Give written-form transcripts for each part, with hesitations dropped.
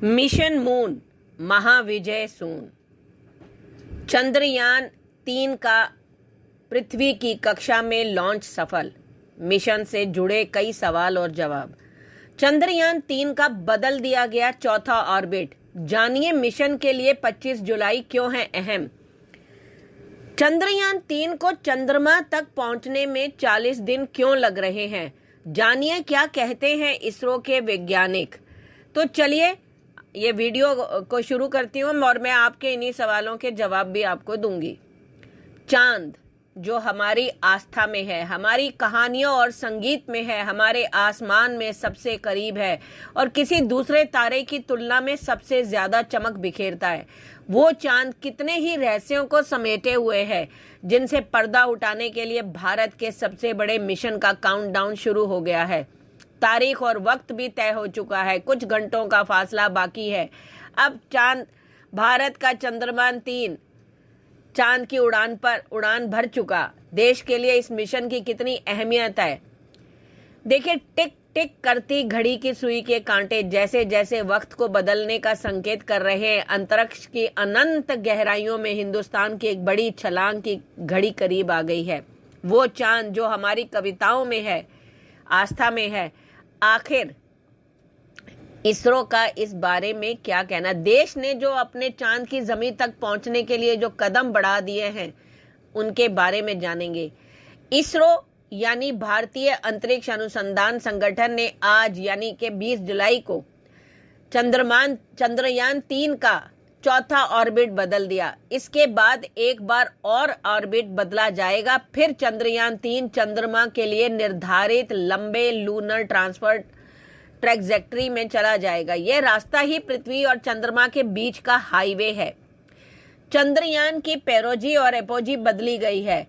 Mission moon महाविजय सून। चंद्रयान-3 का पृथ्वी की कक्षा में लॉन्च सफल। मिशन से जुड़े कई सवाल और जवाब। चंद्रयान-3 का बदल दिया गया चौथा ऑर्बिट। जानिए मिशन के लिए 25 जुलाई क्यों है अहम। चंद्रयान-3 को चंद्रमा तक पहुंचने में 40 दिन क्यों लग रहे हैं। जानिए क्या कहते हैं इसरो के वैज्ञानिक। तो चलिए ये वीडियो को शुरू करती हूँ और मैं आपके इन्हीं सवालों के जवाब भी आपको दूंगी। चांद जो हमारी आस्था में है, हमारी कहानियों और संगीत में है, हमारे आसमान में सबसे करीब है और किसी दूसरे तारे की तुलना में सबसे ज्यादा चमक बिखेरता है। वो चांद कितने ही रहस्यों को समेटे हुए है जिनसे पर्दा उठाने के लिए भारत के सबसे बड़े मिशन का काउंटडाउन शुरू हो गया है। तारीख और वक्त भी तय हो चुका है, कुछ घंटों का फासला बाकी है। अब चांद भारत का चंद्रयान-3 चांद की उड़ान भर चुका। देश के लिए इस मिशन की कितनी अहमियत है। देखिए, टिक टिक करती घड़ी की सुई के कांटे जैसे जैसे वक्त को बदलने का संकेत कर रहे हैं। अंतरिक्ष की अनंत गहराइयों में हिंदुस्तान की एक बड़ी छलांग की घड़ी करीब आ गई है। वो चांद जो हमारी कविताओं में है, आस्था में है। आखिर इसरो का इस बारे में क्या कहना। देश ने जो अपने चांद की जमीन तक पहुंचने के लिए जो कदम बढ़ा दिए हैं उनके बारे में जानेंगे। इसरो यानी भारतीय अंतरिक्ष अनुसंधान संगठन ने आज यानी कि 20 जुलाई को चंद्रयान-3 का चौथा ऑर्बिट बदल दिया। इसके बाद एक बार और ऑर्बिट बदला जाएगा। फिर चंद्रयान-3 चंद्रमा के लिए निर्धारित लंबे लूनर ट्रांसफर ट्रैजेक्टरी में चला जाएगा। यह रास्ता ही पृथ्वी और चंद्रमा के बीच का हाईवे है। चंद्रयान की पेरोजी और एपोजी बदली गई है।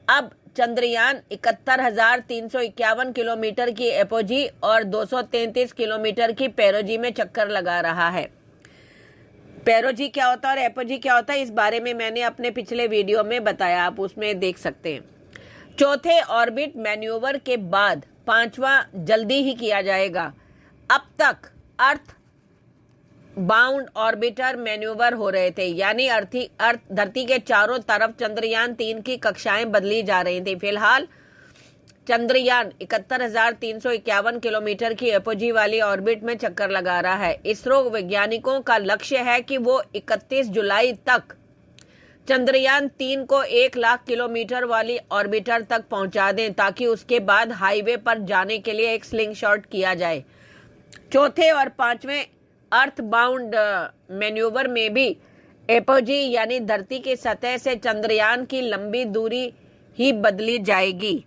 अब चंद्रयान 71,351 किलोमीटर की एपोजी और 233 किलोमीटर की पेरोजी में चक्कर लगा रहा है। पेरोजी क्या होता है और एपोजी क्या होता है, इस बारे में मैंने अपने पिछले वीडियो में बताया, आप उसमें देख सकते हैं। चौथे ऑर्बिट मैन्यूवर के बाद पांचवा जल्दी ही किया जाएगा। अब तक अर्थ बाउंड ऑर्बिटर मैन्यूवर हो रहे थे, यानी धरती के चारों तरफ चंद्रयान-3 की कक्षाएं बदली जा रही थी। फिलहाल चंद्रयान 71,351 किलोमीटर की एपोजी वाली ऑर्बिट में चक्कर लगा रहा है। इसरो वैज्ञानिकों का लक्ष्य है कि वो 31 जुलाई तक चंद्रयान-3 को 1 लाख किलोमीटर वाली ऑर्बिटर तक पहुंचा दें, ताकि उसके बाद हाईवे पर जाने के लिए एक स्लिंग शॉट किया जाए। चौथे और पांचवें अर्थ बाउंड मैन्यूवर में भी एपोजी यानी धरती की सतह से चंद्रयान की लंबी दूरी ही बदली जाएगी।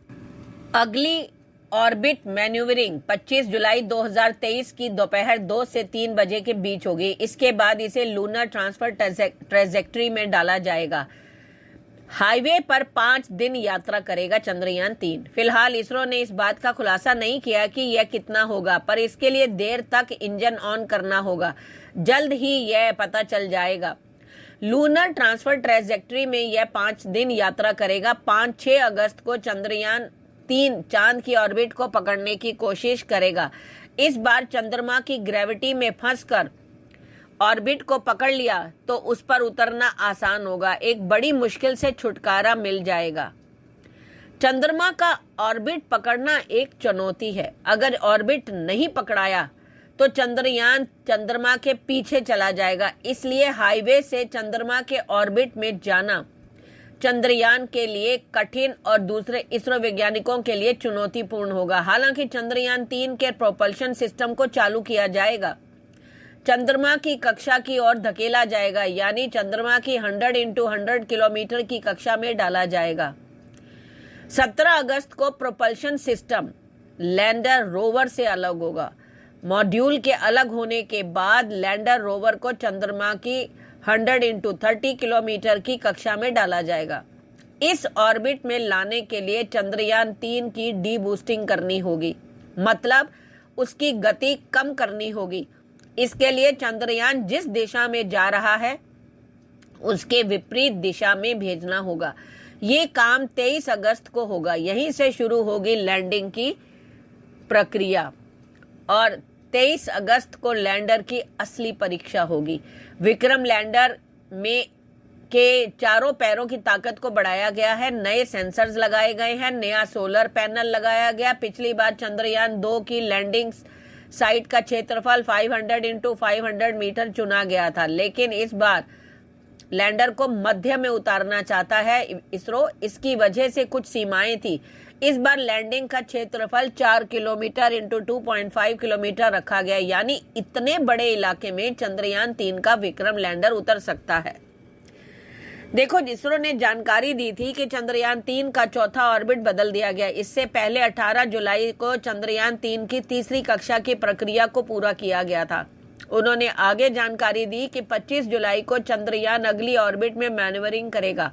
अगली ऑर्बिट मैन्यूवरिंग 25 जुलाई 2023 की दोपहर 2 से 3 बजे के बीच होगी। इसके बाद इसे लूनर ट्रांसफर ट्रैजेक्टरी में डाला जाएगा। हाईवे पर 5 दिन यात्रा करेगा चंद्रयान-3। फिलहाल इसरो ने इस बात का खुलासा नहीं किया कि यह कितना होगा, पर इसके लिए देर तक इंजन ऑन करना होगा। जल्द ही यह पता चल जाएगा। लूनर ट्रांसफर ट्रैजेक्टरी में यह 5 दिन यात्रा करेगा। 5-6 अगस्त को चंद्रयान-3 चांद की ऑर्बिट को पकड़ने की कोशिश करेगा। इस बार चंद्रमा की ग्रेविटी में फंसकर ऑर्बिट को पकड़ लिया तो उस पर उतरना आसान होगा। एक बड़ी मुश्किल से छुटकारा मिल जाएगा। चंद्रमा का ऑर्बिट पकड़ना एक चुनौती है। अगर ऑर्बिट नहीं पकड़ाया तो चंद्रयान चंद्रमा के पीछे चला जाएगा। इसलिए हाईवे से चंद्रमा के ऑर्बिट में जाना चंद्रयान के लिए कठिन और दूसरे इसरो वैज्ञानिकों के लिए चुनौतीपूर्ण होगा। हालांकि चंद्रयान-3 के प्रोपल्शन सिस्टम को चालू किया जाएगा, चंद्रमा की कक्षा की ओर धकेला जाएगा, यानी चंद्रमा की 100 × 100 किलोमीटर की कक्षा में डाला जाएगा। 17 अगस्त को प्रोपल्शन सिस्टम लैंडर रोवर से अलग होगा। मॉड्यूल के अलग होने के बाद लैंडर रोवर को चंद्रमा की 100 × 30 किलोमीटर की कक्षा में डाला जाएगा। इस ऑर्बिट में लाने के लिए चंद्रयान-3 की डी बूस्टिंग करनी होगी, मतलब उसकी गति कम करनी होगी। इसके लिए चंद्रयान जिस दिशा में जा रहा है उसके विपरीत दिशा में भेजना होगा। ये काम 23 अगस्त को होगा। यहीं से शुरू होगी लैंडिंग की प्रक्रिया और 23 अगस्त को लैंडर की असली परीक्षा होगी। विक्रम लैंडर में के चारों पैरों की ताकत को बढ़ाया गया है, नए सेंसर्स लगाए गए हैं, नया सोलर पैनल लगाया गया। पिछली बार चंद्रयान 2 की लैंडिंग साइट का क्षेत्रफल 500 × 500 मीटर चुना गया था, लेकिन इस बार लैंडर को मध्य में उतारना चाहता है इसरो। इसकी वजह से कुछ सीमाएं थी। इस बार लैंडिंग का क्षेत्रफल 4 किलोमीटर × 2.5 किलोमीटर रखा गया, यानी इतने बड़े इलाके में चंद्रयान 3 का विक्रम लैंडर उतर सकता है। देखो, इसरो ने जानकारी दी थी कि चंद्रयान 3 का चौथा ऑर्बिट बदल दिया गया। इससे पहले 18 जुलाई को चंद्रयान 3 की तीसरी कक्षा की प्रक्रिया को पूरा किया गया था। उन्होंने आगे जानकारी दी कि 25 जुलाई को चंद्रयान अगली ऑर्बिट में मैन्यूवरिंग करेगा।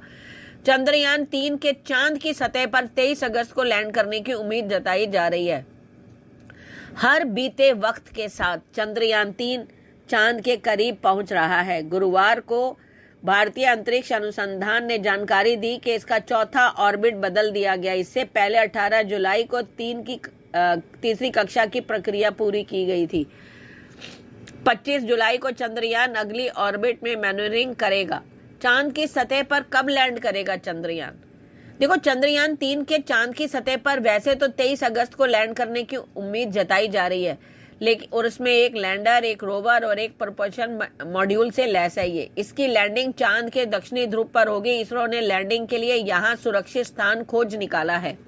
चंद्रयान 3 के चांद की सतह पर 23 अगस्त को लैंड करने की उम्मीद जताई जा रही है। हर बीते वक्त के साथ चंद्रयान 3 चांद के करीब पहुंच रहा है। गुरुवार को भारतीय अंतरिक्ष अनुसंधान ने जानकारी दी कि इसका चौथा ऑर्बिट बदल दिया गया। इससे पहले 18 जुलाई को तीसरी कक्षा की प्रक्रिया पूरी की गई थी। 25 जुलाई को चंद्रयान अगली ऑर्बिट में मैन्यूवरिंग करेगा। चांद की सतह पर कब लैंड करेगा चंद्रयान? देखो, चंद्रयान 3 के चांद की सतह पर वैसे तो 23 अगस्त को लैंड करने की उम्मीद जताई जा रही है, लेकिन और उसमें एक लैंडर, एक रोवर और एक प्रपोल्शन मॉड्यूल से लैस है। ये इसकी लैंडिंग चांद के दक्षिणी ध्रुव पर होगी। इसरो ने लैंडिंग के लिए यहाँ सुरक्षित स्थान खोज निकाला है।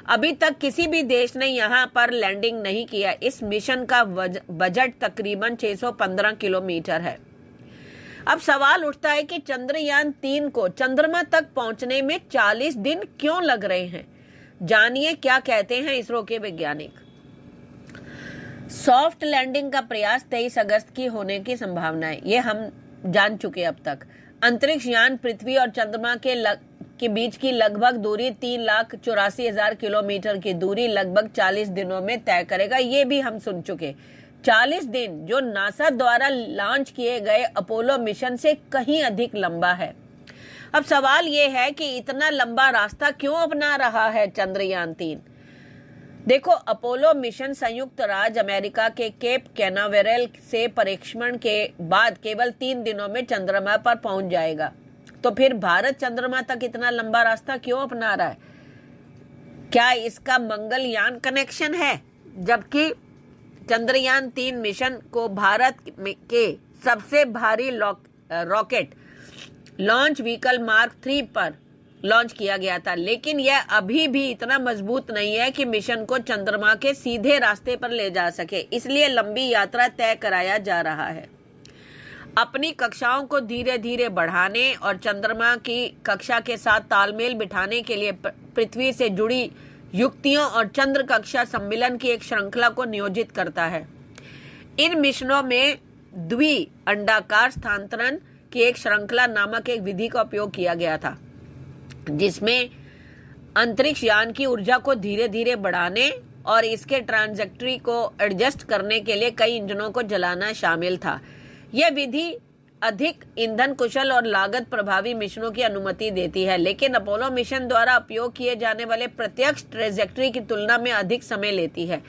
अभी तक किसी भी देश ने यहाँ पर लैंडिंग नहीं किया। इस मिशन का बजट तकरीबन 615 किलोमीटर है। अब सवाल उठता है कि चंद्रयान 3 को चंद्रमा तक पहुंचने में 40 दिन क्यों लग रहे हैं? जानिए क्या कहते हैं इसरो के वैज्ञानिक। सॉफ्ट लैंडिंग का प्रयास 23 अगस्त की होने की संभावना है, ये हम जान चुके अब तक। अंतरिक्ष यान पृथ्वी और चंद्रमा के बीच की लगभग दूरी 3,84,000 किलोमीटर की दूरी लगभग 40 दिनों में तय करेगा, ये भी हम सुन चुके। 40 दिन जो नासा द्वारा लॉन्च किए गए अपोलो मिशन से कहीं अधिक लंबा है। अब सवाल ये है कि इतना लंबा रास्ता क्यों अपना रहा है चंद्रयान 3? देखो, अपोलो मिशन संयुक्त राज्य अमेरिका के केप कैनावेरल से परीक्षण के बाद केवल 3 दिनों में चंद्रमा पर पहुंच जाएगा। तो फिर भारत चंद्रमा तक इतना लंबा रास्ता क्यों अपना रहा है? क्या इसका मंगलयान कनेक्शन है? जबकि चंद्रयान 3 मिशन को भारत के सबसे भारी रॉकेट लॉन्च व्हीकल मार्क 3 पर लॉन्च किया गया था, लेकिन यह अभी भी इतना मजबूत नहीं है कि मिशन को चंद्रमा के सीधे रास्ते पर ले जा सके। इसलिए लंबी यात्रा तय कराया जा रहा है। अपनी कक्षाओं को धीरे धीरे बढ़ाने और चंद्रमा की कक्षा के साथ तालमेल बिठाने के लिए पृथ्वी से जुड़ी युक्तियों और चंद्र कक्षा सम्मिलन की एक श्रृंखला को नियोजित करता है। इन मिशनों में द्वि-अंडाकार स्थानांतरण की एक श्रृंखला नामक एक विधि का उपयोग किया गया था, जिसमें अंतरिक्ष यान की ऊर्जा को धीरे धीरे बढ़ाने और इसके ट्रांजैक्टरी को एडजस्ट करने के लिए कई इंजनों को जलाना शामिल था। यह विधि अधिक ईंधन कुशल और लागत प्रभावी मिशनों की अनुमति देती है, लेकिन अपोलो मिशन द्वारा उपयोग किए जाने वाले प्रत्यक्ष ट्रैजेक्टरी की तुलना में अधिक समय लेती है।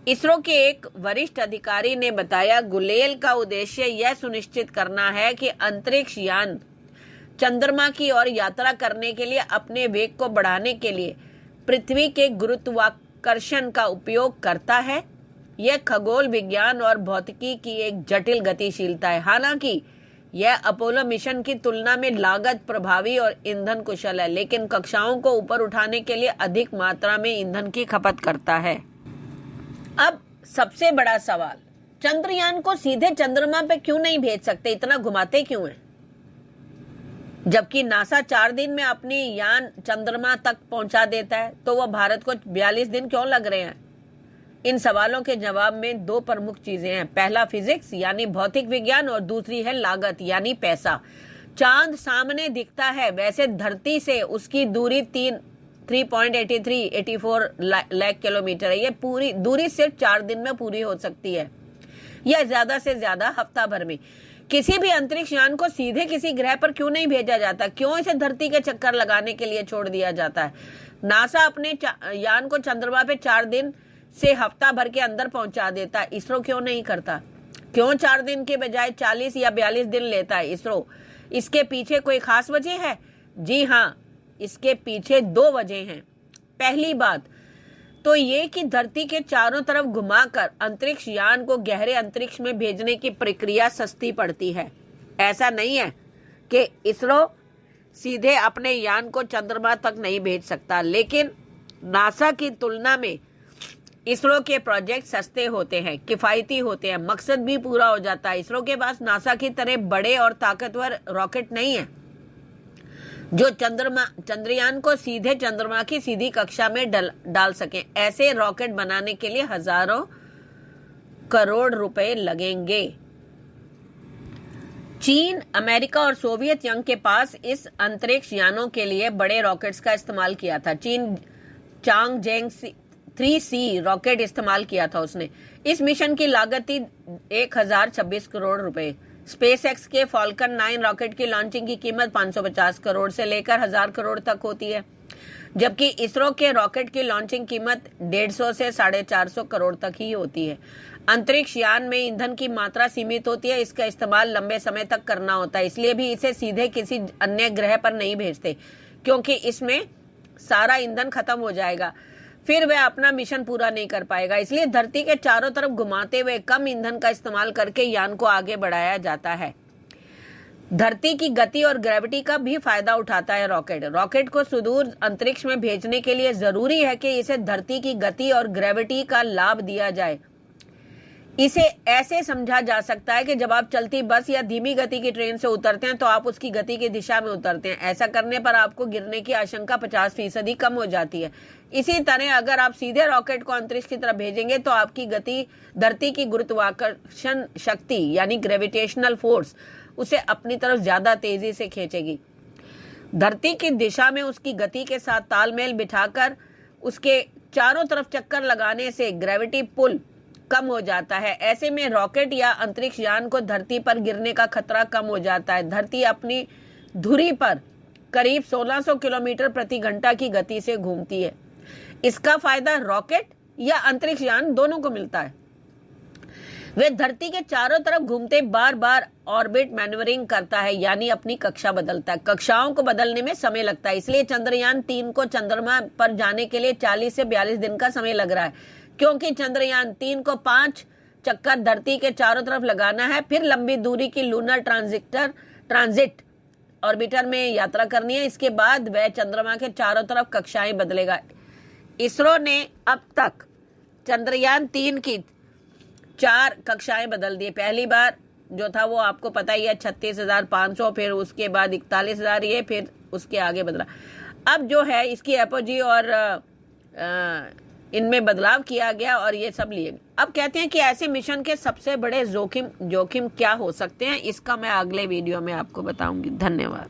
इसरो के एक वरिष्ठ अधिकारी ने बताया, गुलेल का उद्देश्य यह सुनिश्चित करना है कि अंतरिक्ष यान चंद्रमा की ओर यात्रा करने के लिए अपने वेग को बढ़ाने के लिए पृथ्वी के गुरुत्वाकर्षण का उपयोग करता है। यह खगोल विज्ञान और भौतिकी की एक जटिल गतिशीलता है। हालांकि यह अपोलो मिशन की तुलना में लागत प्रभावी और ईंधन कुशल है, लेकिन कक्षाओं को ऊपर उठाने के लिए अधिक मात्रा में ईंधन की खपत करता है। अब सबसे बड़ा सवाल, चंद्रयान को सीधे चंद्रमा पे क्यों नहीं भेज सकते? इतना घुमाते क्यों हैं? जबकि नासा 4 दिन में अपनी यान चंद्रमा तक पहुंचा देता है, तो वह भारत को 42 दिन क्यों लग रहे हैं? इन सवालों के जवाब में 2 प्रमुख चीजें हैं। पहला फिजिक्स यानी भौतिक विज्ञान और दूसरी है लागत यानी पैसा। चांद सामने दिखता है, वैसे धरती से उसकी दूरी 3.84 लाख किलोमीटर है। ये पूरी दूरी सिर्फ 4 दिन में पूरी हो सकती है, या ज्यादा से ज्यादा हफ्ता भर में। किसी भी अंतरिक्ष यान को सीधे किसी ग्रह पर क्यों नहीं भेजा जाता? क्यों इसे धरती के चक्कर लगाने के लिए छोड़ दिया जाता है? नासा अपने यान को चंद्रमा पे 4 दिन से हफ्ता भर के अंदर पहुंचा देता। इसरो क्यों नहीं करता? क्यों 4 दिन के बजाय 40 या 42 दिन लेता है इसरो? इसके पीछे कोई खास वजह है? जी हाँ, इसके पीछे 2 वजह हैं। पहली बात तो ये कि धरती के चारों तरफ घुमाकर अंतरिक्ष यान को गहरे अंतरिक्ष में भेजने की प्रक्रिया सस्ती पड़ती है। ऐसा नहीं है कि इसरो सीधे अपने यान को चंद्रमा तक नहीं भेज सकता, लेकिन नासा की तुलना में इसरो के प्रोजेक्ट सस्ते होते हैं, किफायती होते हैं, मकसद भी पूरा हो जाता है। इसरो के पास नासा की तरह बड़े और ताकतवर रॉकेट नहीं है जो चंद्रयान को सीधे चंद्रमा की सीधी कक्षा में डाल सके। ऐसे रॉकेट बनाने के लिए हजारों करोड़ रुपए लगेंगे। चीन, अमेरिका और सोवियत संघ के पास इस अंतरिक्ष यानों के लिए बड़े रॉकेट्स का इस्तेमाल किया था। चीन चांगजेंग 3C रॉकेट इस्तेमाल किया था उसने। इस मिशन की लागत थी 1026 करोड़ रुपए। स्पेसएक्स के फाल्कन 9 रॉकेट की लॉन्चिंग की कीमत 550 करोड़ से लेकर 1000 करोड़ तक होती है, जबकि इसरो के रॉकेट की लॉन्चिंग कीमत 150 से 450 करोड़ तक ही होती है। अंतरिक्ष यान में ईंधन की मात्रा सीमित होती है, इसका इस्तेमाल लंबे समय तक करना होता है, इसलिए भी इसे सीधे किसी अन्य ग्रह पर नहीं भेजते, क्योंकि इसमें सारा ईंधन खत्म हो जाएगा, फिर वह अपना मिशन पूरा नहीं कर पाएगा। इसलिए धरती के चारों तरफ घुमाते हुए कम ईंधन का इस्तेमाल करके यान को आगे बढ़ाया जाता है। धरती की गति और ग्रेविटी का भी फायदा उठाता है रॉकेट को सुदूर अंतरिक्ष में भेजने के लिए जरूरी है कि इसे धरती की गति और ग्रेविटी का लाभ दिया जाए। इसे ऐसे समझा जा सकता है कि जब आप चलती बस या धीमी गति की ट्रेन से उतरते हैं तो आप उसकी गति की दिशा में उतरते हैं। ऐसा करने पर आपको गिरने की आशंका 50% कम हो जाती है। इसी तरह अगर आप सीधे रॉकेट को अंतरिक्ष की तरफ भेजेंगे तो आपकी गति धरती की गुरुत्वाकर्षण शक्ति यानी ग्रेविटेशनल फोर्स उसे अपनी तरफ ज्यादा तेजी से खींचेगी। धरती की दिशा में उसकी गति के साथ तालमेल बिठाकर उसके चारों तरफ चक्कर लगाने से ग्रेविटी पुल कम हो जाता है। ऐसे में रॉकेट या अंतरिक्ष यान को धरती पर गिरने का खतरा कम हो जाता है। धरती अपनी धुरी पर करीब 1600 किलोमीटर प्रति घंटा की गति से घूमती है। इसका फायदा रॉकेट या अंतरिक्ष यान दोनों को मिलता है। वे धरती के चारों तरफ घूमते बार बार ऑर्बिट मैन्यूवरिंग करता है, यानी अपनी कक्षा बदलता है। कक्षाओं को बदलने में समय लगता है, इसलिए चंद्रयान 3 को चंद्रमा पर जाने के लिए 40 से 42 दिन का समय लग रहा है, क्योंकि चंद्रयान 3 को 5 चक्कर धरती के चारों तरफ लगाना है, फिर लंबी दूरी की लूनर ट्रांजिट ऑर्बिटर में यात्रा करनी है। इसके बाद वह चंद्रमा के चारों तरफ कक्षाएं बदलेगा। इसरो ने अब तक चंद्रयान 3 की 4 कक्षाएं बदल दी। पहली बार जो था वो आपको पता ही है 36,500, फिर उसके बाद 41,000, ये फिर उसके आगे बदला। अब जो है इसकी एपोजी और इनमें बदलाव किया गया और ये सब लिए। अब कहते हैं कि ऐसे मिशन के सबसे बड़े जोखिम क्या हो सकते हैं, इसका मैं अगले वीडियो में आपको बताऊंगी। धन्यवाद।